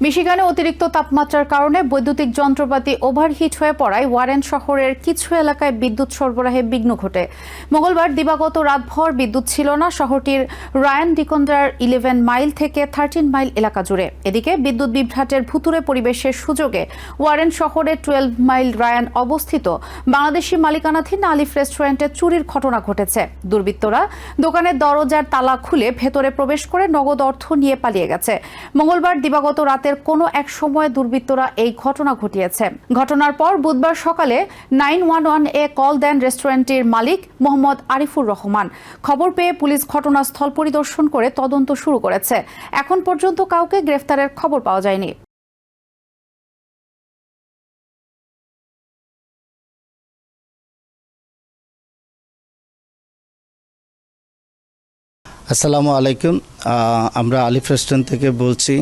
মিশিগানে অতিরিক্ত তাপমাত্রার কারণে বৈদ্যুতিক যন্ত্রপাতি ওভারহিট হয়ে পড়ায় ওয়ারেন শহরের কিছু এলাকায় বিদ্যুৎ সরবরাহে বিঘ্ন ঘটে। মঙ্গলবার দিবাগত রাতভর বিদ্যুৎ ছিল না শহরটির রায়ান ডিকন্ডার 11 মাইল থেকে 13 মাইল এলাকা জুড়ে। এদিকে বিদ্যুৎ বিভ্রাটের ভুতুড়ে পরিবেশের সুযোগে ওয়ারেন শহরের 12 মাইল রায়ান অবস্থিত বাংলাদেশি মালিকানাধীন আলিফ রেস্টুরেন্টে চুরির ঘটনা ঘটেছে। দুর্বৃত্তরা দোকানের দরজার তালা খুলে ভেতরে প্রবেশ করে নগদ অর্থ নিয়ে পালিয়ে গেছে। মঙ্গলবার দিবাগত রাতের কোনো এক সময় দুর্বৃত্তরা এই ঘটনা ঘটিয়েছে। ঘটনার পর বুধবার সকালে 911-এ কল দেন রেস্টুরেন্টের মালিক মোহাম্মদ আরিফুর রহমান। খবর পেয়ে পুলিশ ঘটনাস্থল পরিদর্শন করে তদন্ত শুরু করেছে। এখন পর্যন্ত কাউকে গ্রেফতারের খবর পাওয়া যায়নি। আসসালামু আলাইকুম। আমরা আলিফ রেস্টুরেন্ট থেকে বলছি।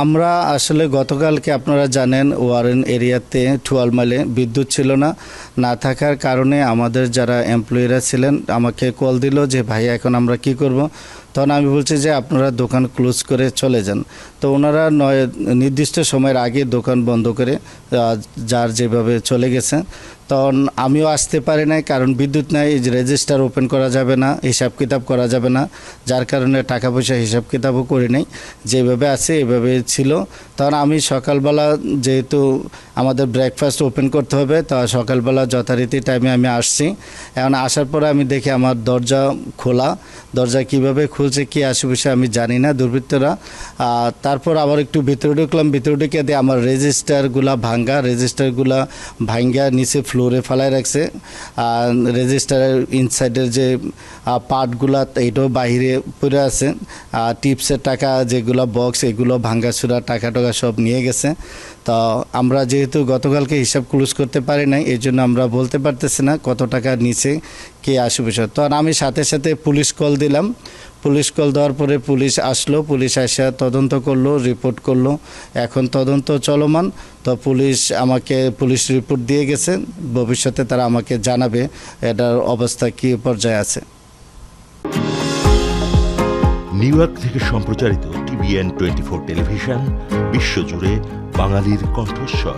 আমরা আসলে গতকালকে আপনারা জানেন ওয়ারেন এরিয়াতে 12 মাইলে বিদ্যুৎ ছিল না থাকার কারণে আমাদের যারা এমপ্লয়িরা ছিলেন আমাকে কল দিল যে ভাই এখন আমরা কি করব। তখন আমি বলছি যে আপনারা দোকান ক্লোজ করে চলে যান। তো ওনারা নির্দিষ্ট সময়ের আগে দোকান বন্ধ করে যার যেভাবে চলে গেছে। তখন আমিও আসতে পারি নাই, কারণ বিদ্যুৎ নাই, রেজিস্টার ওপেন করা যাবে না, হিসাব কিতাব করা যাবে না, যার কারণে টাকা পয়সা হিসাব কিতাবও করি নাই, যেভাবে আছে এভাবে ছিল। তখন আমি সকালবেলা যেহেতু আমাদের ব্রেকফাস্ট ওপেন করতে হবে, তা সকালবেলা যথারীতি টাইমে আমি আসছি। এখন আসার পরে আমি দেখি আমার দরজা খোলা। দরজা কিভাবে খুলছে কি আশেপাশে আমি জানি না দুর্বৃত্তরা। তারপর আবার একটু ভিতরে ঢুকলাম। ভিতরে ঢুকে দিয়ে আমার রেজিস্টারগুলা ভাঙ্গা নিচে ফ্লোরে ফেলায় রাখছে। রেজিস্টারের ইনসাইডের যে পার্টগুলা এইটাও বাহিরে পড়ে আছে। টিপসের টাকা যেগুলো বক্স এগুলো ভাঙ্গাচুরা টাকা সব নিয়ে গেছে। তো আমরা যেহেতু গতকালকে হিসাব ক্লোজ করতে পারি নাই, এই জন্য আমরা বলতে পারতেছি না কত টাকা নিচে কে আশেপাশে। তো আমি সাথে সাথে পুলিশ কল দিলাম। পুলিশ কল দেওয়ার পরে পুলিশ আসলো। পুলিশ আসা তদন্ত করলো, রিপোর্ট করলো। এখন তদন্ত চলমান। তো পুলিশ আমাকে পুলিশ রিপোর্ট দিয়ে গেছে। ভবিষ্যতে তারা আমাকে জানাবে এটার অবস্থা কী পর্যায়ে আছে। নিউ ইয়র্ক থেকে সম্প্রচারিত TVN 24 টেলিভিশন বিশ্বজুড়ে বাঙালির কণ্ঠস্বর।